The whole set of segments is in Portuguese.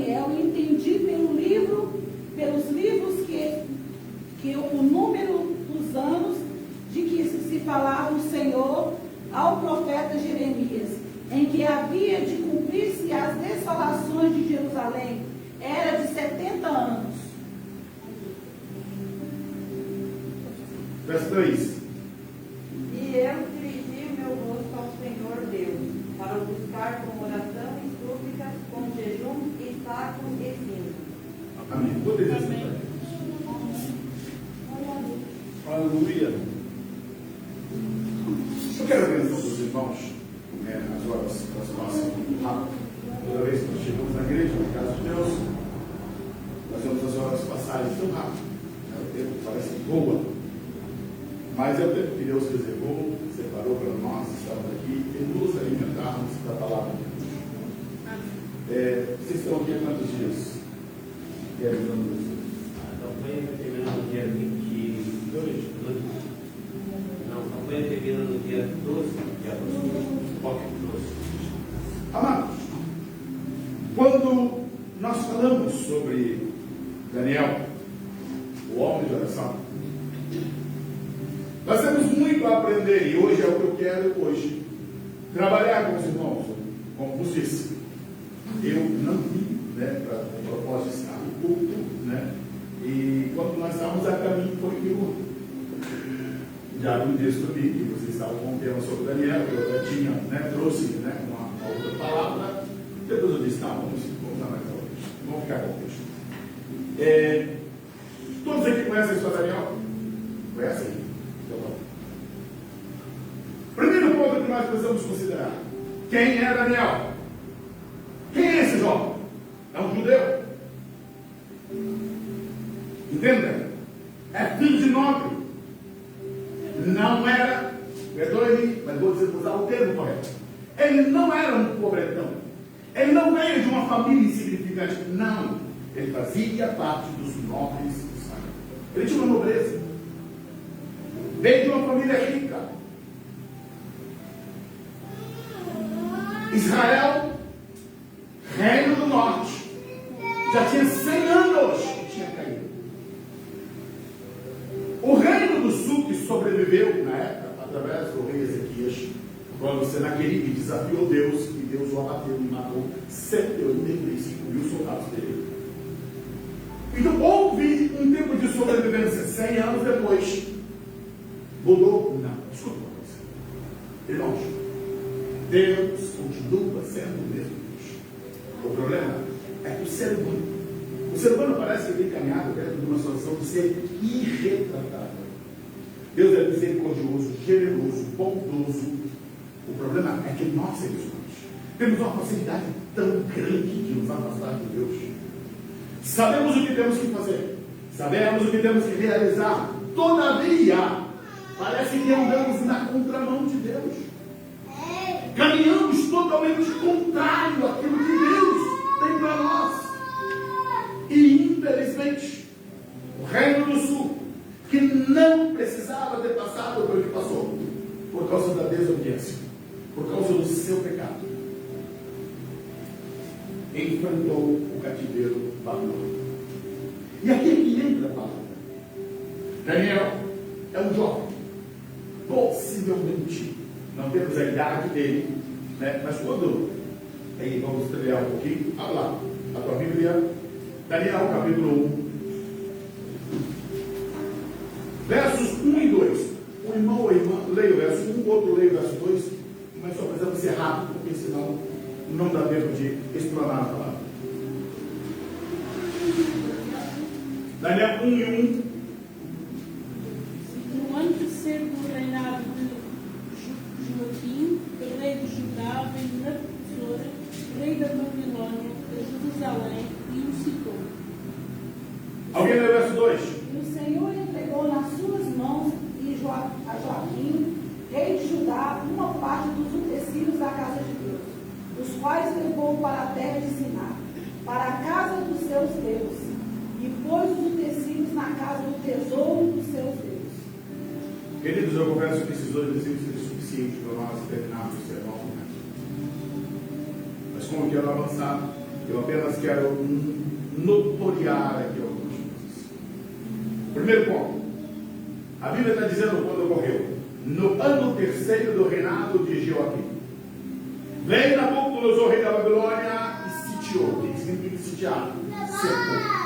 Daniel e entendi pelos livros que o número dos anos de que se falava o Senhor ao profeta Jeremias, em que havia de cumprir-se as desolações de Jerusalém, era de 70 anos. Verso 2. E eu dirigi meu rosto ao Senhor Deus, para o buscar com oração e súplicas, com jejum e sacos e cinza. Amém. Poderia ser. Aleluia. Eu quero abençoar os irmãos nas horas que nós passam rápido. Toda vez que nós chegamos na igreja, na casa de Deus, nós vemos as horas passarem tão rápido. O tempo parece boa. Mas é o tempo que Deus reservou, separou para nós, estamos aqui e nos alimentarmos da palavra de Deus. Vocês estão aqui há quantos dias? A campanha vai terminar no dia 22. Não, a campanha termina no dia 12. Amados, quando nós falamos sobre Daniel, o homem de oração, nós temos muito a aprender, e hoje é o que eu quero hoje trabalhar com os irmãos. Como vos disse, eu não vim para o propósito de estar no culto, e quando nós estávamos a caminho, foi que eu já me descobri que vocês estavam com um tema sobre Daniel, que eu já tinha, trouxe uma outra palavra. Depois eu disse, vamos dar mais uma vez, vamos ficar com o texto. Todos aqui conhecem a história de Daniel? Conhecem? Primeiro ponto que nós precisamos considerar: quem é Daniel? Quem é esse jovem? É um judeu. Entenda? É filho de nobre. Não era, perdoe-me, mas vou usar o termo correto. Ele não era um pobretão. Ele não veio de uma família insignificante. Não. Ele fazia parte dos nobres de Israel. Ele tinha uma nobreza. Veio de uma família rica. Israel, reino do norte, já tinha 100 anos que tinha caído. O reino do sul, que sobreviveu na época, através do rei Ezequias, quando Senaqueribe desafiou Deus, e Deus o abateu e matou 185 mil soldados dele. Então houve um tempo de sobrevivência. 100 anos depois mudou? Não, escuta uma coisa, irmãos, Deus continua sendo o mesmo Deus. O problema é que o ser humano parece que tem caminhado dentro de uma situação de ser irretratável. Deus é misericordioso, generoso, bondoso. O problema é que nós, seres humanos, temos uma facilidade tão grande de nos afastar de Deus. Sabemos o que temos que fazer, sabemos o que temos que realizar, todavia parece que andamos na contramão de Deus. Caminhamos totalmente contrário àquilo que Deus tem para nós. E infelizmente, o Reino do Sul, que não precisava ter passado pelo que passou, por causa da desobediência, por causa do seu pecado, enfrentou o cativeiro babilônico. E aqui é que entra a palavra. Daniel é um jovem, possivelmente, não temos a idade dele, mas quando, aí vamos trilhar um pouquinho, abre lá, a tua Bíblia, Daniel capítulo 1, versos 1 e 2. O irmão ou a irmã leia o verso 1, o outro leia o verso 2, mas só precisamos ser rápido, porque senão não dá tempo de explanar a palavra. Daniel 1 e 1. No ano terceiro do reinado de Joaquim, rei de Judá, veio Nabucodonosor, rei da Babilônia, a Jerusalém, e o citou. Alguém lê o verso 2? E o Senhor entregou nas suas mãos a Joaquim, rei de Judá, uma parte dos utensílios da casa de Deus, os quais levou para a terra de Siná, para a casa dos seus deuses, e pôs os utensílios na casa do tesouro dos seus deuses. Queridos, eu confesso que esses 2 versículos seriam suficientes para nós terminarmos o sermão. Mas como eu quero avançar, Eu apenas quero notoriar aqui algumas coisas. Primeiro ponto. A Bíblia está dizendo quando ocorreu. No ano 3º do reinado de Joaquim. Veio Nabucodonosor, rei da Babilônia, e sitiou. O que significa sitiar? Cercou.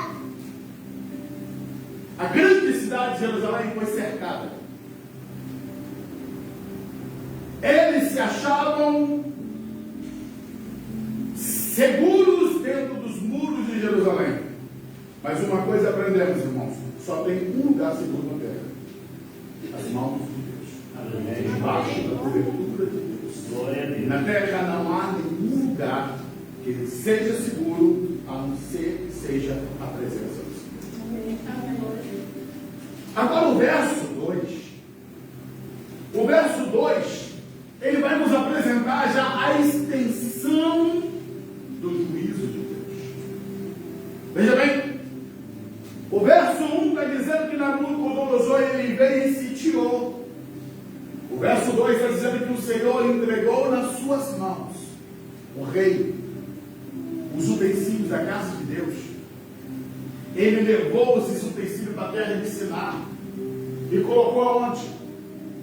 A grande cidade de Jerusalém foi cercada. Eles se achavam seguros dentro dos muros de Jerusalém. Mas uma coisa aprendemos, irmãos: só tem um lugar seguro na terra: as mãos de Deus, debaixo da cobertura de Deus. Na terra não há nenhum lugar que seja seguro, a não ser que seja a presença do Senhor. Agora o verso 2. O verso 2, ele vai nos apresentar já a extensão do juízo de Deus. Veja bem, o verso 1 está dizendo que Nabucodonosor ele veio e sitiou. O verso 2 está dizendo que o Senhor entregou nas suas mãos, o rei, os utensílios da casa de Deus. Ele levou esses utensílios para a terra de Siná e colocou aonde?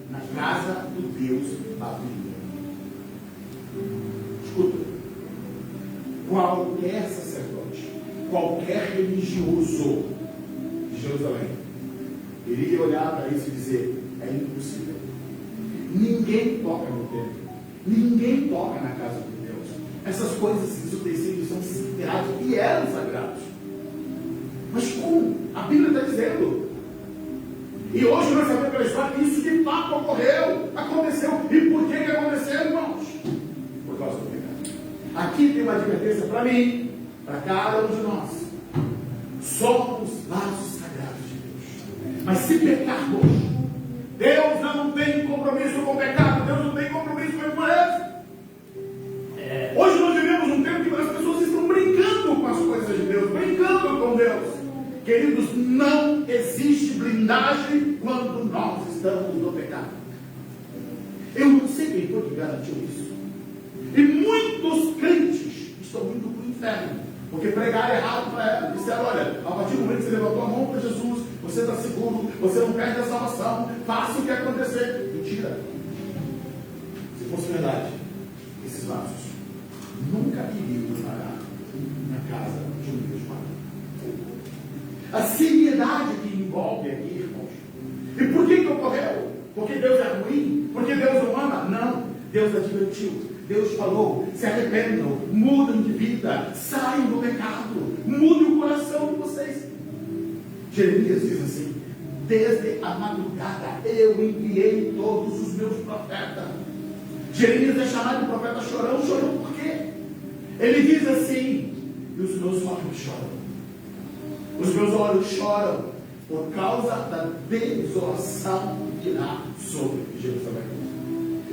Na casa do Deus babilônico. Escuta, qualquer sacerdote, qualquer religioso de Jerusalém iria olhar para isso e dizer: é impossível. Ninguém toca no templo, ninguém toca na casa de Deus. Essas coisas, esses utensílios são sagrados e eram sagrados. Mas como? A Bíblia está dizendo. E hoje nós sabemos pela história que isso de fato ocorreu, aconteceu. E por que aconteceu, irmãos? Por causa do pecado. Aqui tem uma advertência para mim, para cada um de nós. Somos vasos sagrados de Deus. Mas se pecarmos, Deus não tem compromisso com o pecado, Deus não tem compromisso com a impureza. Hoje nós vivemos um tempo que as pessoas estão brincando com as coisas de Deus, brincando com Deus. Queridos, não existe blindagem quando nós estamos no pecado. Eu não sei quem foi que garantiu isso. E muitos crentes estão indo para o inferno, porque pregaram errado para ela. Disseram: olha, a partir do momento que você levantou a mão para Jesus, você está seguro, você não perde a salvação, faça o que acontecer. Mentira. Se fosse verdade, esses vasos nunca iriam parar na casa de um Deus maior. A seriedade que envolve aqui, irmãos. E por que ocorreu? Porque Deus é ruim? Porque Deus não ama? Não. Deus advertiu. Deus falou: se arrependam, mudem de vida, saiam do pecado, mudem o coração de vocês. Jeremias diz assim: desde a madrugada eu enviei todos os meus profetas. Jeremias é chamado de profeta chorão. Chorão por quê? Ele diz assim: e os meus olhos choram. Os meus olhos choram por causa da desolação que virá sobre Jerusalém.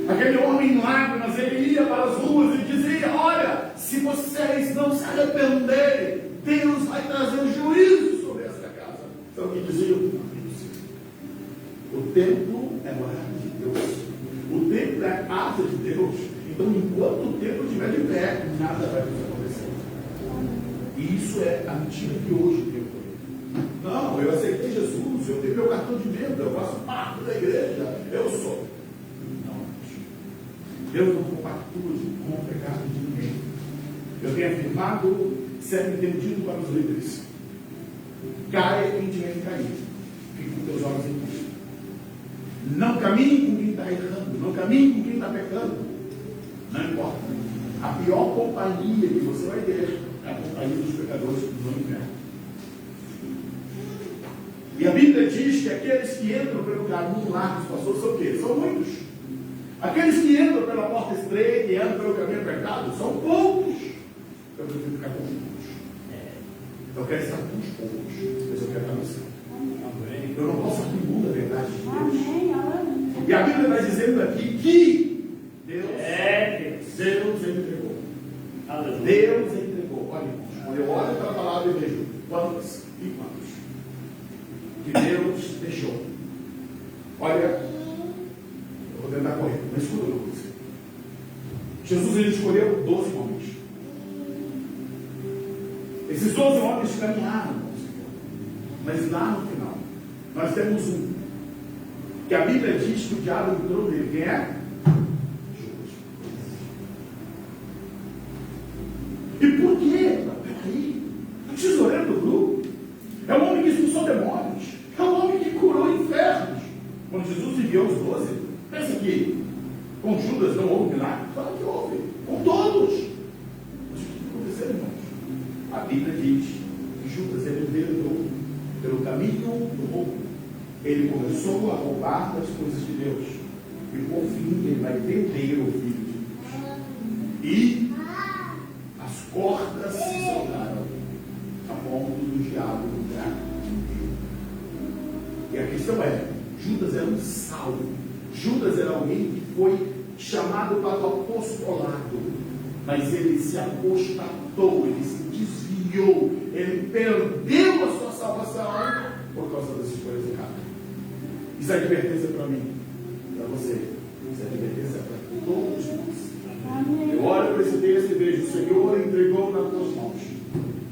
Aquele homem em lágrimas, ele ia para as ruas e dizia: olha, se vocês não se arrependerem, Deus vai trazer um juízo sobre essa casa. Então o que diziam? O templo é morada de Deus. O templo é a casa de Deus. Então, enquanto o templo estiver de pé, nada vai acontecer. E isso é a mentira que hoje tem. Não, eu aceitei Jesus, eu tenho meu cartão de membro, eu faço parte da igreja, eu sou. Não, Deus não compactua com o pecado de ninguém. Eu tenho afirmado, sempre tenho dito para os líderes: caia quem tiver que cair, fique com teus olhos em Cristo. Não caminhe com quem está errando, não caminhe com quem está pecando. Não importa. A pior companhia que você vai ter é a companhia dos pecadores no inferno. E a Bíblia diz que aqueles que entram pelo caminho largo, pastor, são o quê? São muitos. Aqueles que entram pela porta estreita e entram pelo caminho apertado são poucos. Eu prefiro ficar com muitos. Eu quero estar com os poucos, mas eu quero estar no céu. Eu não posso abrir mão da verdade de Deus. E a Bíblia está dizendo aqui que Deus entregou. Deus entregou. Olha, irmãos, quando eu olho para a palavra e vejo quantos e quantos que Deus deixou. Olha, eu vou tentar correr, mas escuta uma coisa. Jesus, ele escolheu 12 homens. Esses 12 homens caminharam com o Senhor. Mas lá no final, nós temos um, que a Bíblia diz que o diabo entrou nele. Quem é? Judas. E por quê? Peraí, o tesoureiro do grupo é um homem que expulsou demônios, é um homem que curou infernos. Quando Jesus enviou os 12, pensa que com Judas não houve milagre? Claro que houve, com todos. Mas o que aconteceu, irmãos? A Bíblia diz que Judas, ele enveredou pelo caminho do roubo. Ele começou a roubar das coisas de Deus. E por fim, ele vai vender o Filho de Deus. E as cordas se soltaram a ponto do diabo entrar. E a questão é, Judas era um salvo. Judas era alguém que foi chamado para o apostolado. Mas ele se apostatou, ele se desviou, ele perdeu a sua salvação por causa das escolhas erradas. Isso é advertência para mim, para você. Isso é advertência para todos nós. Eu olho para esse texto e vejo: o Senhor entregou nas tuas mãos.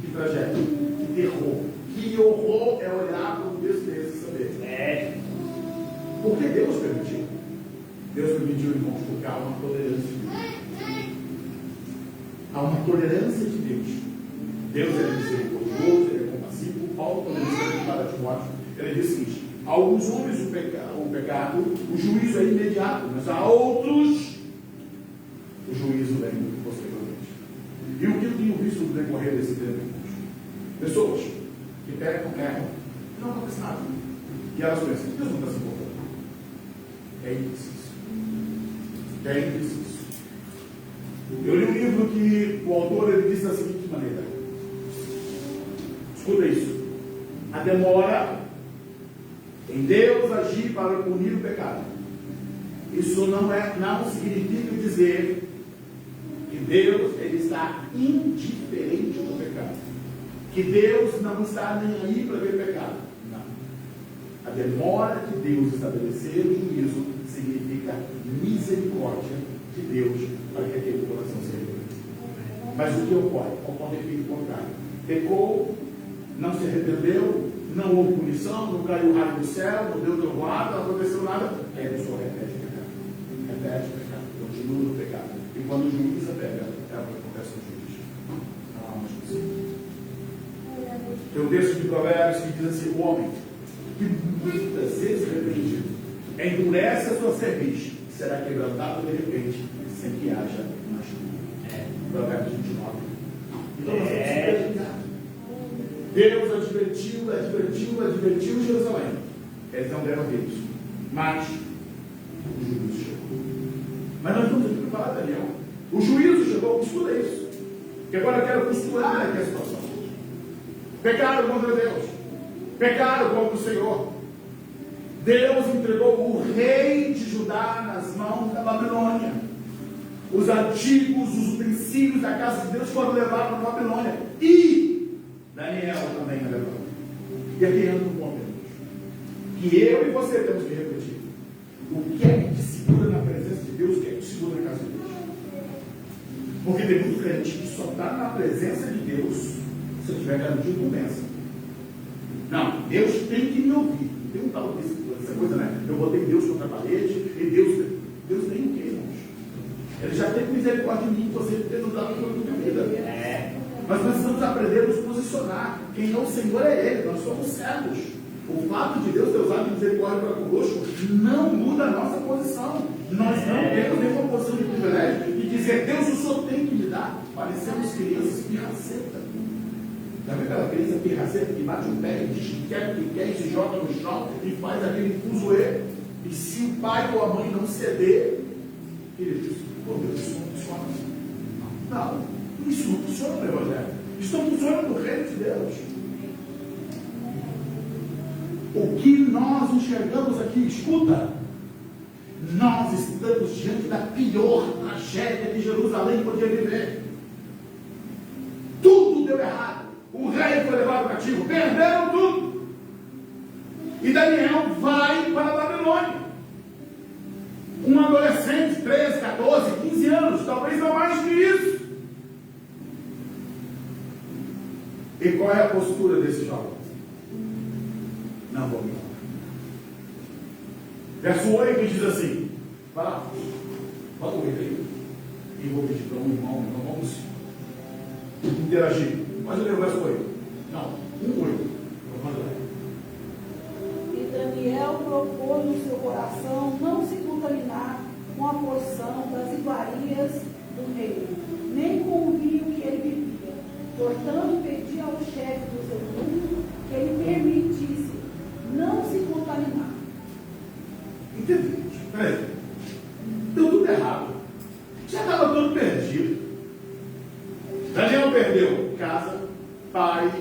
Que tragédia, que terror, que horror é olhar para um texto desse e saber. Por que Deus permitiu? Deus permitiu, irmãos, porque há uma tolerância de Deus. Há uma tolerância de Deus. Deus é misericordioso, ele é compassivo. Paulo, quando ele escreve para Timóteo, ele diz o seguinte: a alguns homens o pecado, o juízo é imediato, mas a outros o juízo vem muito posteriormente. E o que eu tenho visto no decorrer desse tempo? Pessoas que pecam, e não acontece nada. E elas pensam: Deus não está se importando. É impreciso. É impreciso. Eu li um livro que o autor ele disse da seguinte maneira: escuta isso. A demora em Deus agir para punir o pecado, isso não significa dizer que Deus ele está indiferente ao pecado, que Deus não está nem aí para ver pecado. Não. A demora de Deus estabelecer o juízo significa misericórdia de Deus para que aquele coração se arrependa. Mas o que ocorre? Ocorre o efeito contrário. Pecou, não se arrependeu, não houve punição, não caiu raio do céu, não deu trovoada, não aconteceu nada. Aí a pessoa repete o pecado. Repete o pecado, continua no pecado. E quando o juiz pega, é o que acontece no juiz. Não há uma justiça. Tem um texto de Provérbios que diz assim: o homem que muitas vezes repreendido endurece a sua cerviz, será quebrantado de repente, sem que haja mais. Provérbios 29. Então nós temos que verificar. Deus advertiu Jerusalém. Eles não deram ouvidos. Mas o juízo chegou. Mas nós vamos aqui para falar, Daniel. O juízo chegou, estuda isso. Que agora eu quero costurar aqui a situação. Pecaram contra Deus. Pecaram contra o Senhor. Deus entregou o rei de Judá nas mãos da Babilônia. Os artigos, os utensílios da casa de Deus foram levados para a Babilônia. E Daniel também é levado. E aqui entra um ponto, que eu e você temos que refletir. O que é que te segura na presença de Deus? O que é que te segura na casa de Deus? Porque tem muito crente que só está na presença de Deus se tiver garantido com bênção. Não, Deus tem que me ouvir. Não tem um tal dessa coisa, né? Eu botei Deus contra a parede e Deus tem o quê, irmãos? Ele já teve misericórdia de mim, você ter nos dado toda a minha vida. Mas nós precisamos aprender a nos posicionar. Quem é o Senhor é Ele, nós somos servos. O fato de Deus ter usado misericórdia para conosco não muda a nossa posição. Nós não temos nenhuma posição de privilégio de dizer: Deus, o Senhor tem que me dar. Parecemos crianças pirracetas. Já viu aquela criança pirraceta que bate o pé e diz que quer e se joga no chão e faz aquele fuzuê? E se o pai ou a mãe não ceder, ele diz: pô, Deus, isso não funciona. Não. Isso não funciona no Evangelho. Isso não funciona no reino de Deus. O que nós enxergamos aqui, escuta, nós estamos diante da pior tragédia que Jerusalém podia viver. Tudo deu errado. O rei foi levado cativo, perderam tudo. E Daniel vai para a Babilônia. Um adolescente, 13, 14, 15 anos, talvez não mais que isso. E qual é a postura desse jovem? Não vou me encontrar. Verso 8 diz assim: vai lá, bota o rei aí, e vou pedir para um irmão, então vamos interagir. Pode ler o verso 8. Não, 1:8. E Daniel propôs no seu coração não se contaminar com a porção das iguarias do rei, nem com o vinho que ele bebia. Portanto, pedia ao chefe dos eunucos que ele permitisse não se contaminar. Entendi. Peraí. Deu tudo errado. Já estava tudo perdido. Daniel perdeu casa, pai,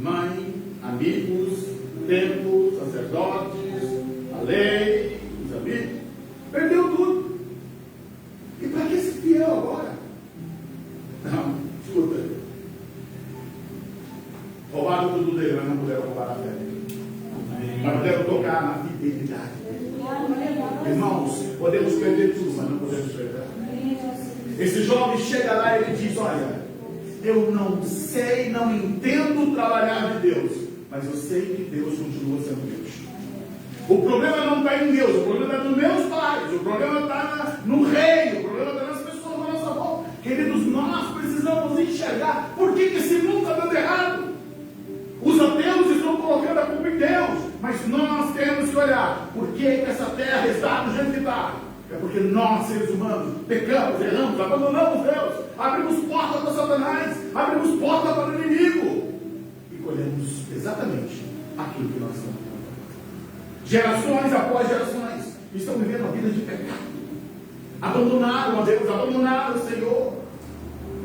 mãe, amigos, templo, sacerdotes, a lei, os amigos. Perdeu tudo. E para que ser fiel agora? Não, escuta. Roubaram tudo dele, mas não puderam roubar a fé dele. Mas puderam tocar na fidelidade dele. Irmãos, podemos perder tudo, mas não podemos perder. Esse jovem chega lá e ele diz: olha, eu não sei, não entendo trabalhar de Deus, mas eu sei que Deus continua sendo Deus. O problema não está em Deus, o problema está nos meus pais, o problema está no rei, o problema está nas pessoas à nossa volta. Queridos, nós precisamos enxergar por que esse mundo está dando errado. Os ateus estão colocando a culpa em Deus, mas nós temos que olhar por que essa terra está do jeito que está. É porque nós, seres humanos, pecamos, erramos, abandonamos Deus, abrimos porta para Satanás, abrimos porta para o inimigo e colhemos exatamente aquilo que nós estamos. Gerações após gerações estão vivendo uma vida de pecado, abandonaram a Deus, abandonaram o Senhor,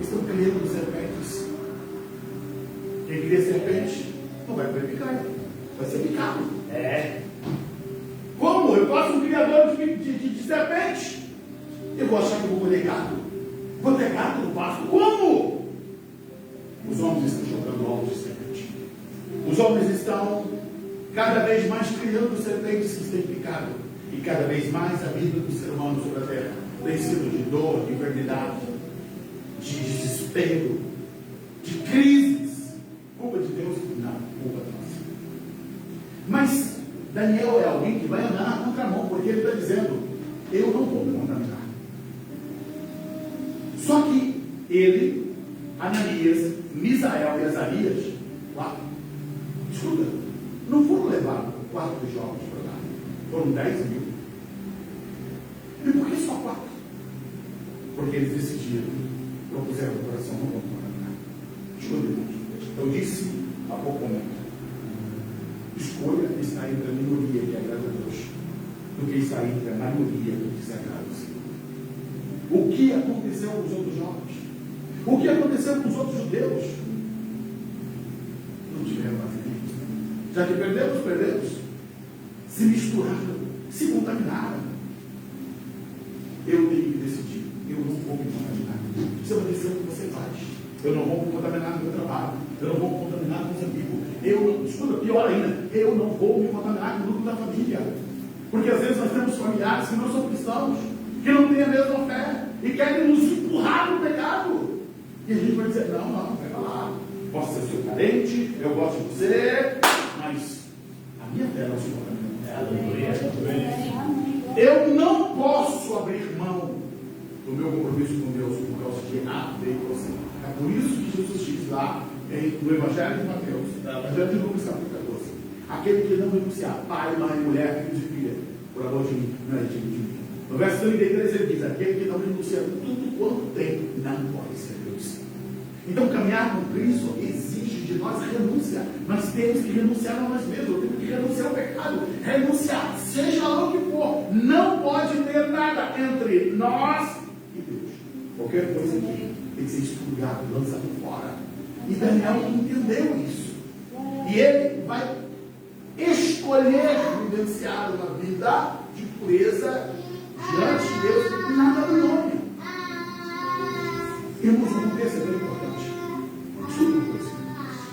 estão criando serpentes. Quem cria serpente não vai comer picado, vai ser picado. Como? Eu faço um criador de serpente, eu vou achar que eu vou colher gado, vou ter gado no pasto. Como? Os homens estão jogando ovos de serpente, os homens estão cada vez mais criando serpentes que têm picado, e cada vez mais a vida do ser humano sobre a terra tem sido de dor, de enfermidade, de desespero, de crises. Culpa de Deus? Não, culpa nossa. Mas Daniel é alguém que vai andar na contramão, porque ele está dizendo: eu não vou me contaminar. Só que ele, Ananias, Misael e Azarias, 4, escuta, não foram levados 4 jovens para lá, foram 10 mil. E por que só 4? Porque eles decidiram, propuseram no coração: não vou me contaminar. Escuta, irmãos, eu disse há pouco momento, escolha estar entre a minoria que agrada a Deus do que estar entre a maioria que desagrada o Senhor. O que aconteceu com os outros jovens? O que aconteceu com os outros judeus? Não tiveram paciência. Já que perdemos. Se misturaram, se contaminaram. Eu tenho que decidir: eu não vou me contaminar. Isso é uma decisão que você faz. Eu não vou me contaminar no meu trabalho, eu não vou me contaminar com os amigos, escuta, pior ainda, eu não vou me contaminar com o grupo da família, porque às vezes nós temos familiares que não são cristãos, que não têm a mesma fé e querem nos empurrar no pecado, e a gente vai dizer: não, vai lá, posso ser seu parente, eu gosto de você, mas a minha fé não se contamina. Eu não posso abrir mão do meu compromisso com Deus por causa de A, B e C. É por isso que Jesus diz lá no Evangelho de Mateus, Evangelho de Lucas, capítulo 14: aquele que não renunciar pai, mãe, mulher, filhos e filha, por amor de mim, não é digno de mim. No verso 33 ele diz: aquele que não renuncia tudo quanto tem, não pode ser Deus. Então caminhar com Cristo exige de nós renúncia. Nós temos que renunciar a nós mesmos, temos que renunciar ao pecado, renunciar, seja lá o que for. Não pode ter nada entre nós e Deus. Qualquer coisa aqui tem que ser expurgado, lançado fora. E Daniel entendeu isso. E ele vai escolher vivenciar uma vida de pureza diante de Deus na Babilônia. Irmãos, um texto é tão importante. Escuta uma coisa.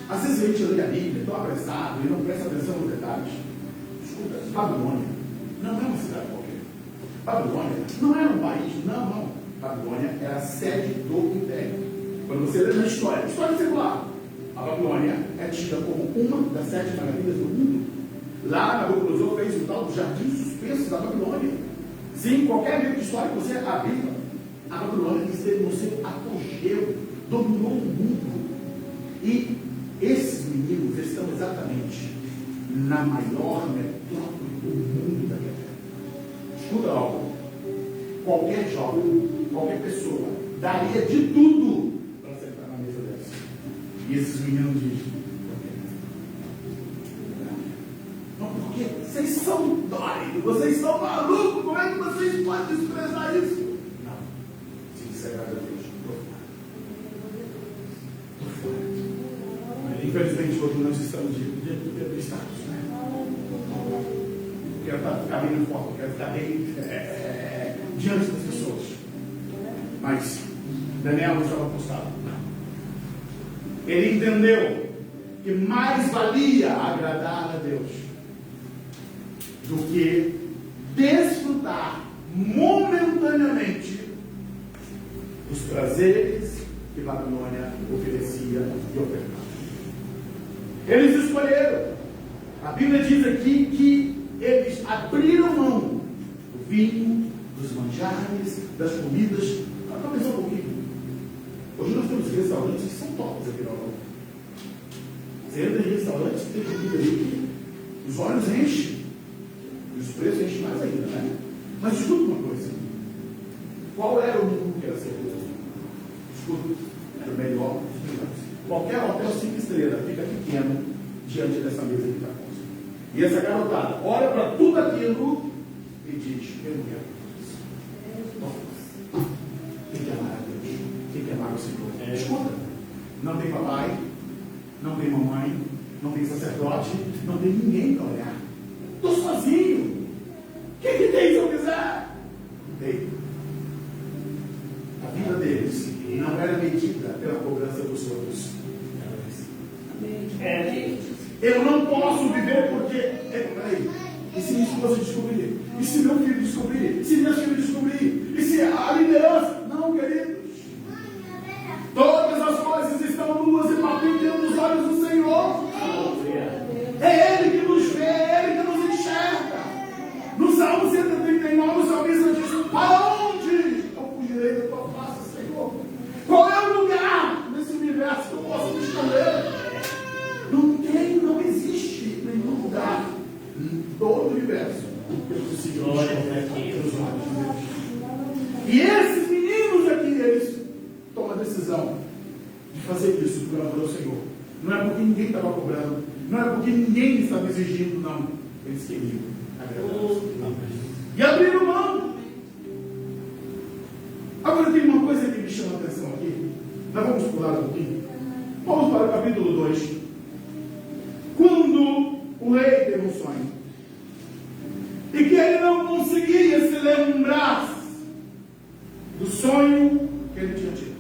Às vezes a gente lê a Bíblia tão apressado e não presta atenção nos detalhes. Escuta, Babilônia não é uma cidade qualquer. Babilônia não era um país, não. Babilônia era a sede do império. Quando você lê na história secular, A Babilônia é tida como uma das 7 maravilhas do mundo. Lá, Nabucodonosor fez o tal do jardim suspenso da Babilônia. Sim, qualquer livro de história que você abrir, a Babilônia esteve no seu apogeu, dominou o mundo. E esses meninos estão exatamente na maior metrópole do mundo da terra. Escuta algo. Qualquer jovem, qualquer pessoa, daria de tudo para sentar na mesa dessa. E esses meninos dizem: não, porque vocês são doidos, vocês são malucos, como é que vocês podem desprezar isso? Não, se disser a Deus, estou fora. Infelizmente, hoje nós estamos de status, né? Quero ficar bem na foto, quero ficar bem diante das pessoas. Mas Daniel não estava postado. Ele entendeu que mais valia agradar a Deus do que desfrutar momentaneamente os prazeres que Babilônia oferecia e ofertava. Eles escolheram. A Bíblia diz aqui que eles abriram mão do vinho, dos manjares, das comidas. Para pensar um pouquinho. Hoje nós temos restaurantes que são tops aqui na Europa. Você entra em restaurantes que tem comida ali que os olhos enchem. E os preços enchem mais ainda, né? Mas escuta uma coisa. Qual era o mundo que era servido? Escuta, era o melhor dos melhores. Qualquer hotel 5 estrelas fica pequeno diante dessa mesa que está posta. E essa garotada olha para tudo aquilo e diz: eu não quero isso. Tem que amar a Deus, tem que amar o Senhor. Escuta, não tem papai, não tem mamãe, não tem sacerdote, não tem ninguém para olhar. Estou sozinho. O que tem se eu quiser? Não tem. A vida deles não era medida pela cobrança dos outros. Eu não posso viver porque. Peraí. E se minha esposa descobrir? E se meu filho descobrir? E se minha filha descobrir? E se a liderança? Não, queridos. Todas as coisas estão nuas e palpitando nos olhos do Senhor. É Ele que nos vê, é Ele que nos enxerga. No Salmo 139, o salmista diz: aonde eu fugirei da tua face, Senhor? Qual é o lugar nesse universo que eu posso me esconder? Não existe nenhum lugar em todo o universo que eu consiga enxergar pelos olhos de Deus. E esses meninos aqui, eles tomam a decisão de fazer isso por amor ao Senhor. Não é porque ninguém estava cobrando, não é porque ninguém estava exigindo, não. Eles queriam agradar. E abriram mão. Agora tem uma coisa que me chama a atenção aqui. Nós vamos pular um pouquinho. Vamos para o capítulo 2. Quando o rei teve um sonho e que ele não conseguia se lembrar do sonho que ele tinha tido,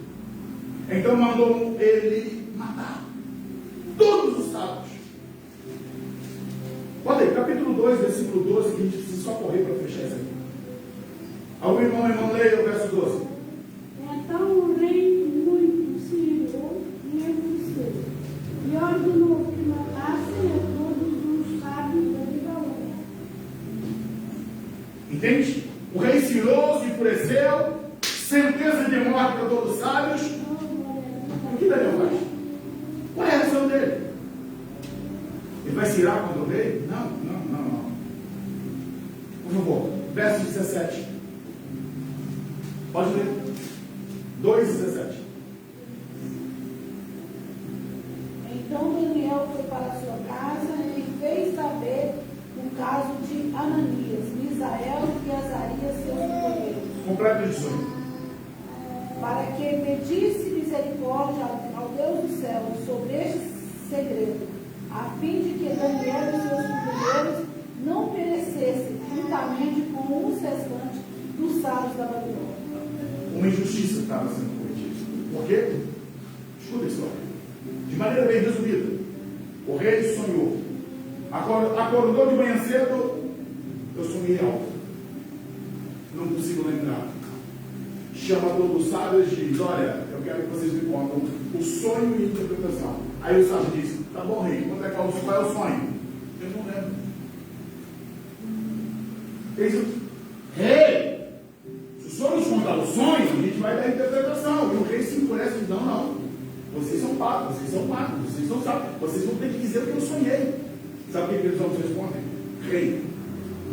então mandou ele matar todos os sábios. Olha aí, capítulo 2, versículo 12, que a gente precisa só correr para fechar isso aqui. Algum irmão, leia o verso 12. Então o rei muito se irou e enfureceu, e ordenou que matassem a todos os sábios da Babilônia. Entende? O rei se irou, se enfureceu, sentença de morte para todos os sábios. O que Daniel faz? Qual é a reação dele? Ele vai se irar contra o rei? Não. Por favor, verso 17. Pode ler. 2:17. Então Daniel foi para a sua casa e fez saber o caso de Ananias, Misael e Azarias, seus companheiros, Completo de sonho. para que pedisse misericórdia ao Deus do céu sobre este segredo, a fim de que Daniel e seus companheiros não perecessem juntamente com os restantes dos sábios da Babilônia. Uma injustiça estava sendo cometida. Por quê? Escuta a história. De maneira bem resumida, o rei sonhou. Acordou de manhã cedo, eu sonhei algo. Não consigo lembrar. Chama todos os sábios e diz: olha, eu quero que vocês me contam o sonho e a interpretação. Aí o sábio disse, tá bom, rei, qual é o sonho? Eu não lembro. Ele disse, rei, se o senhor nos contar o sonho, a gente vai dar a interpretação. E o rei se enfurece e diz, não, vocês são pagos, vocês não sabem, vocês vão ter que dizer o que eu sonhei. Sabe o que eles homens respondem? Rei,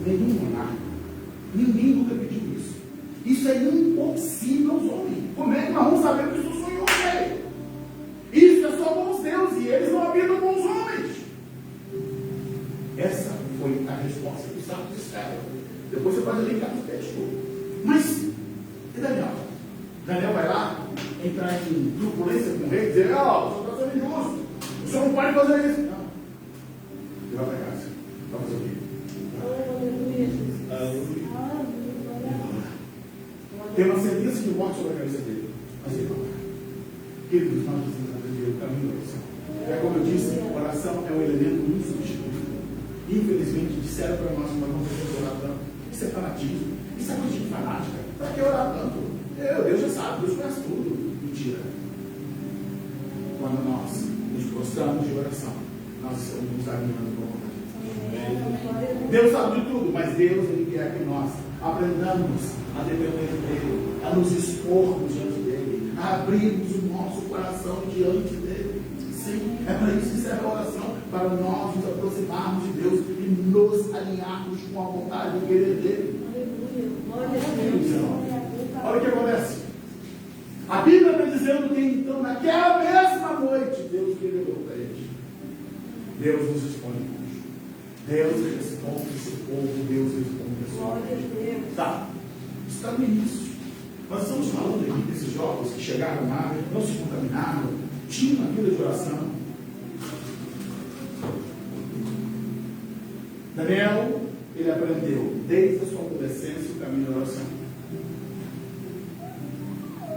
nenhum monarca, ninguém nunca pediu isso. Isso é impossível aos homens. Como é que nós vamos saber o que o senhor sonhou, rei? Isso é só com os deuses, e eles não habitam com os homens. Essa foi a resposta que os sábios disseram. Depois você pode linkar no texto. Mas, e Daniel? Daniel vai lá, entrar em turbulência com o rei, dizer, ó, o senhor está sendo injusto, o senhor não pode fazer isso. Não. Ele vai para casa. Vai fazer o quê? Aleluia, Jesus. Aleluia. Tem uma sentença de morte sobre a cabeça dele. Mas ele não vai. Queridos, nós precisamos aprender o caminho da oração. É como eu disse, a oração é um elemento insubstituível. Infelizmente, disseram para nós que nós não podemos orar tanto. Isso é fanatismo. Isso é coisa de fanática. Para que orar tanto? Deus já sabe, Deus conhece tudo. Mentira. Quando nós nos prostramos de oração, nós estamos nos alinhando com a vontade de Deus. Deus sabe de tudo, mas Deus, Ele quer que nós aprendamos a depender dEle, a nos expormos diante dEle, a abrirmos o nosso coração diante dEle. Sim, é para isso que serve a oração, para nós nos aproximarmos de Deus e nos alinharmos com a vontade e o querer dEle. Olha o que acontece. A Bíblia está dizendo que então, naquela mesma noite, Deus revelou para eles. Deus nos responde. Deus responde esse povo, Deus responde a sua vida. Tá, isso está no início. Nós estamos falando aqui desses jovens que chegaram lá, não se contaminaram, tinham uma vida de oração. Daniel, ele aprendeu desde a sua adolescência o caminho da oração.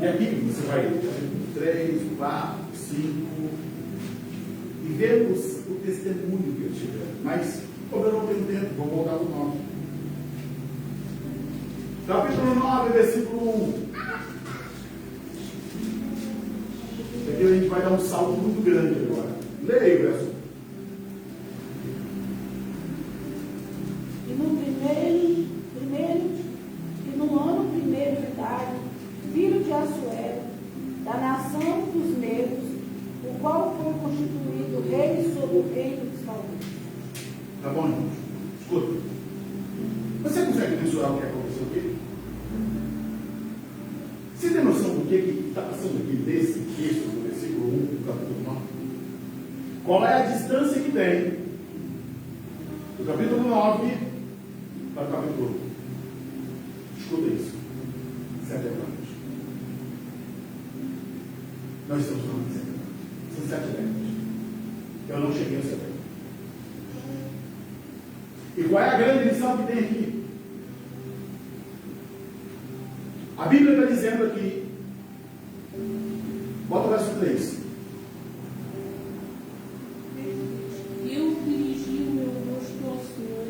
E aqui você vai 3, 4, 5 e vemos o testemunho que eles tiveram. Mas, como eu não tenho tempo, vou voltar ao 9. Capítulo 9, versículo 1. Aqui a gente vai dar um salto muito grande agora. Leia o verso. E no ano primeiro de Dário, filho de Assuero, da nação dos Medos, o qual foi constituído rei sobre o reino dos Caldeus. Tá bom, irmãos? Escuta. Você consegue mensurar o que aconteceu aqui? Você tem noção do que está passando aqui nesse texto, do versículo 1 do capítulo 9? Qual é a distância que tem do capítulo 9 para o capítulo 1? Escuta isso. 7 anos. Nós estamos falando de 7 anos. São 7 décadas. Eu não cheguei aos 7 anos. E qual é a grande lição que tem aqui? A Bíblia está dizendo aqui, bota o verso 3. Eu dirigi o meu rosto ao Senhor,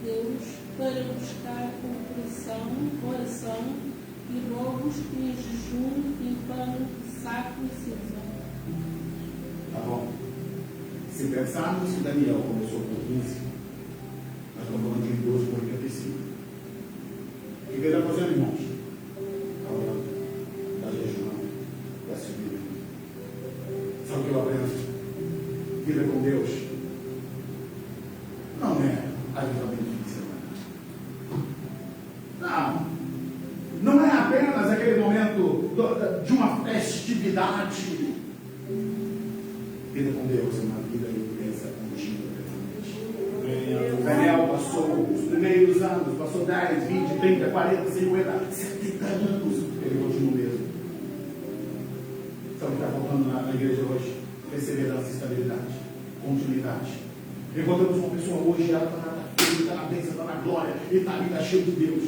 Deus, para buscar oração e rogos em jejum, em pano, saco e cinza. Tá bom? Se pensarmos que Daniel começou com 15, nós estamos falando de 12 por 85. O que ele está fazendo, irmãos? Está orando, está jejuando, está subindo. Sabe o que eu aprendo? Vida com Deus não é ajuntamento de semana. Não é apenas aquele momento de uma festividade. Vida com Deus é uma vida intensa, contínua. Daniel passou os primeiros anos, passou 10, 20, 30, 40, 50, 70 anos. Ele continua mesmo. Sabe o que está faltando na igreja hoje? Perseverança, estabilidade, continuidade. Encontramos uma pessoa hoje, ela está na frente, está na bênção, está na glória, e está ali, está cheio de Deus.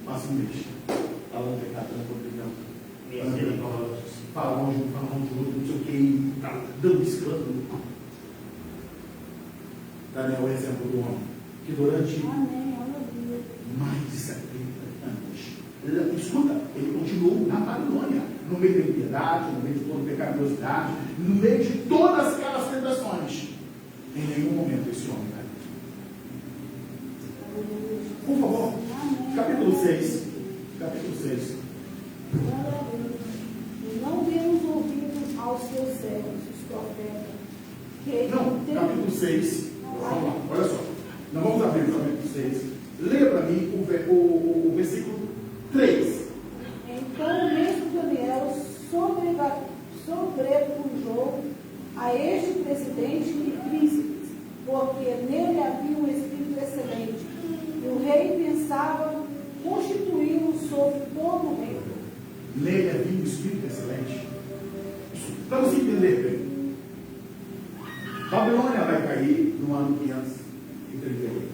Passa um mês. Fala um pecado, não pecado. Fala longe, não sei o que, está dando escândalo. Daniel é o exemplo do homem que durante mais de 70 anos, escuta, ele continuou na Babilônia. no meio da impiedade, no meio de toda pecaminosidade, no meio de todas aquelas tentações. Em nenhum momento esse homem caiu. Por favor, capítulo 6. Capítulo 6. Não demos ouvidos aos seus servos, os profetas. Não, capítulo 6. Vamos lá, olha só. Nós vamos abrir o capítulo 6. Leia para mim o versículo 3. Então o mesmo Daniel sobrepujou a este presidente e príncipes, porque nele havia um espírito excelente, e o rei pensava constituí-lo sobre todo o reino. Nele havia um espírito excelente. Vamos entender bem. Babilônia vai cair no ano 538.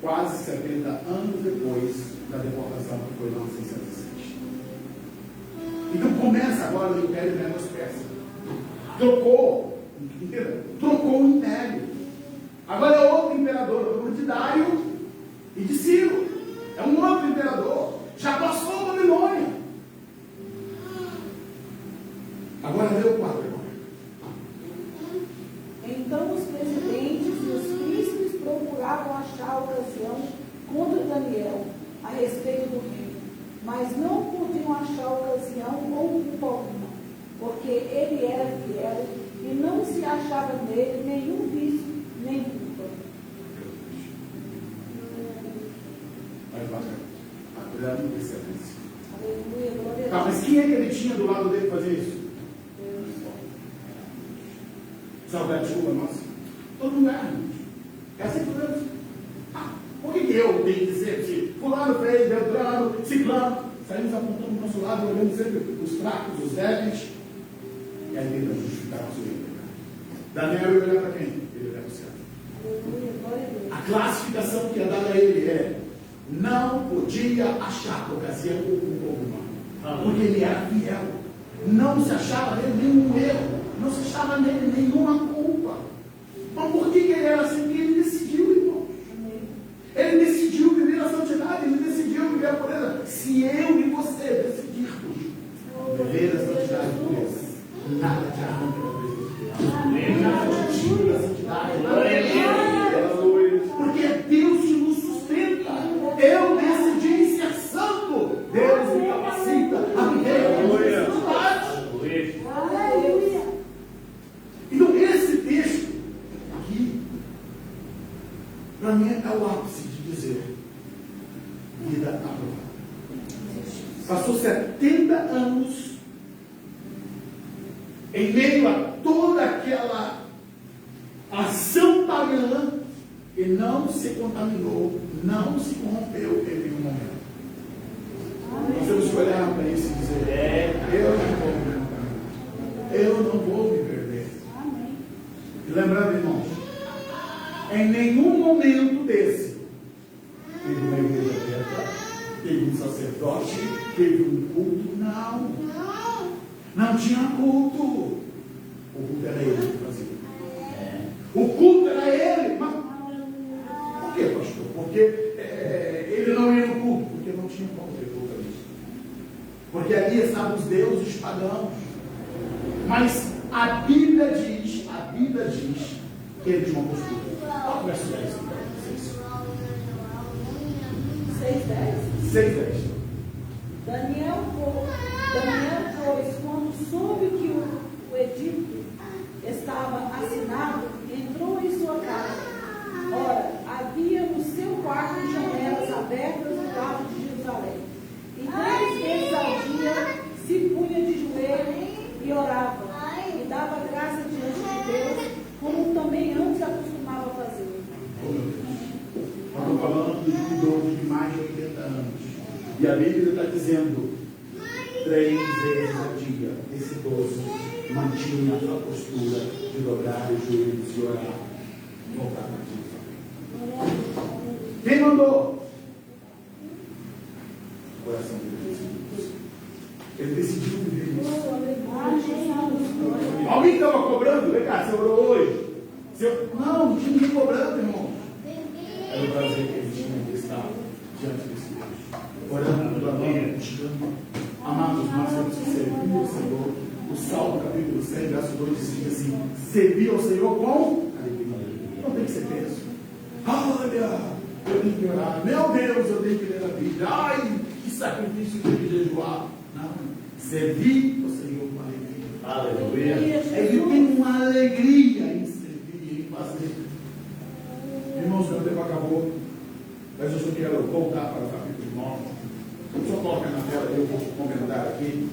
Quase 70 anos depois da deportação que foi no ano 607. Então começa agora o Império Medo-Persa. Trocou o império. Agora é outro imperador, de Dário e de Ciro. É um outro imperador. Já passou a Babilônia. Agora lê o 4. Então os presidentes e os príncipes procuravam achar a ocasião contra Daniel a respeito do reino, mas não podiam achar ocasião ou culpa alguma, porque ele era fiel e não se achava nele nenhum vício nem culpa. Cuidado com excelência. Aleluia, glória a Tá, Deus. mas quem é que ele tinha do lado dele fazer isso? Saudade de chuva nossa. Todo lugar, gente. É assim que Deus. Por que eu tenho que dizer que fulano fez, Beltrano, Ciclano? Saímos apontando do nosso lado, olhando sempre os fracos, os débeis. E aí ele vai justificar nosso erro. Daniel ia olhar para quem? Ele olhar para o céu. Aleluia, glória a Deus. A classificação que é dada a ele é: não podia achar ocasião alguma, porque ele era fiel. Não se achava nele nenhum erro, não se achava nele nenhuma culpa. Mas por que ele era assim? Porque ele decidiu, irmão. Ele decidiu viver a santidade, ele decidiu viver a pureza. Se eu e você decidirmos viver a santidade e pureza, nada te arranca da presença de Deus. Nada te tira da santidade. Porque é Deus que nos sustenta. Eu decidi ser santo. Deus me capacita a viver a santidade. Aleluia. Então esse texto aqui, para mim, é o ápice de dizer vida aprovada. Passou 70 anos em meio a toda aquela ação pagã e não se contaminou, não se corrompeu em nenhum momento. Nós temos que olhar para isso e dizer: eu não vou me contaminar, eu não vou me perder. Amém. E lembrando, irmãos, em nenhum momento desse teve uma igreja aberta, teve um sacerdote, teve um culto. Não tinha culto. O culto era ele que fazia. O culto era ele. Mas por que, pastor? Porque ele não ia no culto, porque não tinha como ter culto ali. Porque ali estavam os deuses pagãos. Mas a Bíblia diz que ele tinha uma postura. Olha o verso 10. 6:10. 6:10. Daniel, pois, quando soube que o edito estava assinado, entrou em sua casa. Ora, havia no seu quarto janelas abertas do lado de Jerusalém. E 3 vezes ao dia se punha de joelho e orava, e dava graça diante de Deus, como também antes acostumava fazer. Oh, meu Deus. Nós estamos falando de um idoso de mais de 80 anos. E a Bíblia está dizendo 3 vezes ao dia esse idoso mantinha a sua postura de dobrar os joelhos e orar, voltar para Deus. Quem mandou? O coração dele. Ele decidiu viver isso. Alguém estava cobrando? Vem cá, você orou hoje? Não tinha ninguém cobrando, irmão. Era o prazer que ele tinha de estar diante desse Deus, orando pela nome, buscando. Amados, nós temos servir ao Senhor. O Salmo capítulo 100, verso 2 diz assim: servir ao Senhor com alegria. Não tem que ser tenso. Olha, eu tenho que orar. Meu Deus, eu tenho que ler a Bíblia. Ai, que sacrifício tem que jejuar. Não. Servir ao Senhor com alegria. Aleluia. Ele tem uma alegria em servir, em fazer. Irmãos, meu tempo acabou. Mas eu só quero voltar para o capítulo 9. Só coloca na tela, eu vou comentar aqui.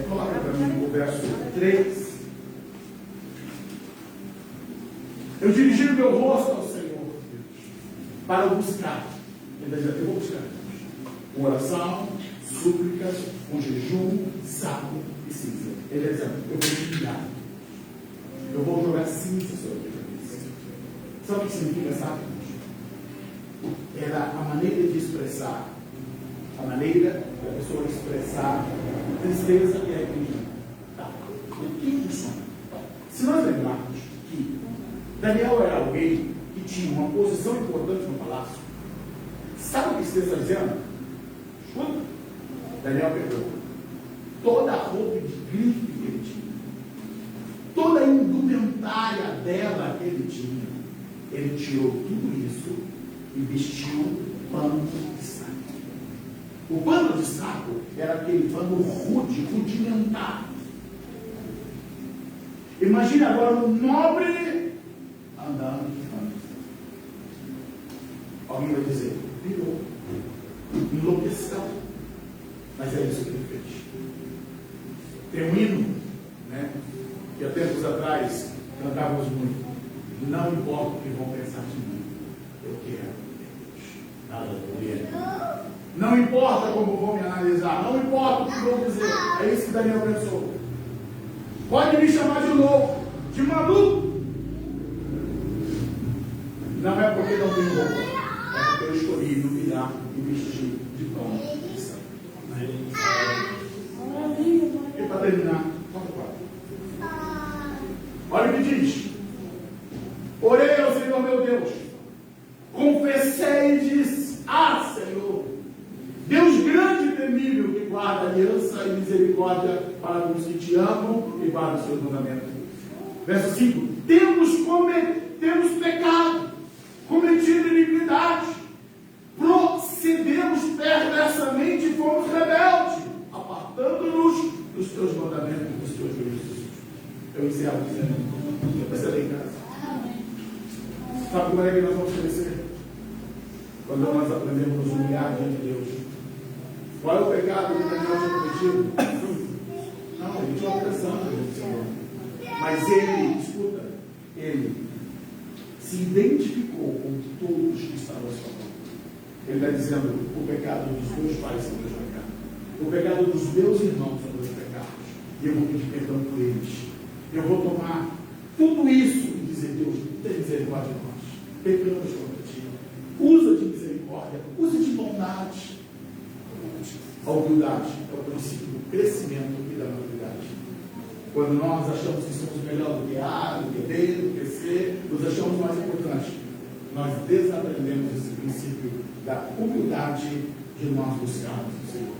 Coloca para mim o verso 3. Eu dirigi o meu rosto ao Senhor para o buscar. Ele vai dizer: eu vou buscar com oração, súplicas, com jejum, saco e cinza. Ele vai dizer: eu vou te ligar. Eu vou jogar cinza sobre a tua cabeça. Sabe o que significa saco? Era a maneira de expressar, a maneira da pessoa expressar tristeza e alegria. Tá. O que funciona? Se nós lembrarmos que Daniel era alguém que tinha uma posição importante no palácio, sabe o que você está dizendo? Escuta. Daniel pegou toda a roupa de grife que ele tinha, toda a indumentária dela que ele tinha, ele tirou tudo isso e vestiu pano de saco. O pano de saco era aquele pano rudimentar. Imagine agora um nobre andando de pano. Alguém vai dizer: virou, enlouqueceu. Mas é isso que ele fez. Tem um hino, né, que há tempos atrás cantávamos muito: não importa o que vão pensar de mim, eu quero. Aleluia. Não importa como vão me analisar, não importa o que vão dizer. É isso que Daniel pensou. Pode me chamar de louco, de maluco. Não é porque não tenho roupa, é porque eu escolhi me humilhar e vestir de pano de sangue. E para terminar, olha o que diz: orei ao Senhor meu Deus, confessei e disse: ah, Senhor, Deus grande e temível, que guarda aliança e misericórdia para com os que te amam e guarda os seus mandamentos. Verso 5: temos pecado, cometido iniquidade, procedemos perversamente e fomos rebeldes, apartando-nos dos teus mandamentos e dos teus juízos. Eu encerro dizendo: eu percebi em casa. Sabe como é que nós vamos crescer? Quando nós aprendemos a nos humilhar diante de Deus. Qual é o pecado que Daniel tinha cometido? Não, ele tinha uma pressão diante do Senhor. Mas ele, escuta, ele se identificou com todos que estavam à sua volta. Ele está dizendo: o pecado dos meus pais são meus pecados. O pecado dos meus irmãos são meus pecados. E eu vou pedir perdão por eles. Eu vou tomar tudo isso e dizer: Deus, tem misericórdia de nós. Pecamos contra ti. Usa de misericórdia, usa de bondade. A humildade é o princípio do crescimento e da maturidade. Quando nós achamos que somos melhor do que A, do que B, do que C, nos achamos mais importantes, nós desaprendemos esse princípio da humildade de nós buscarmos o Senhor.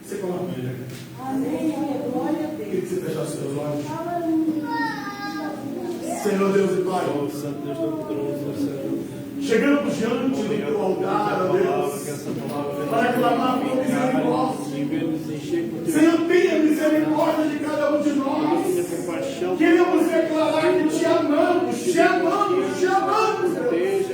Você coloca ele aqui. Amém. Glória a Deus. Queria que você fechasse os seus olhos. Senhor Deus e Pai, chegamos diante do teu altar, ó Deus, para clamar por misericórdia. Senhor, tenha misericórdia de cada um de nós. Queremos declarar que te amamos, te amamos, te amamos, Deus.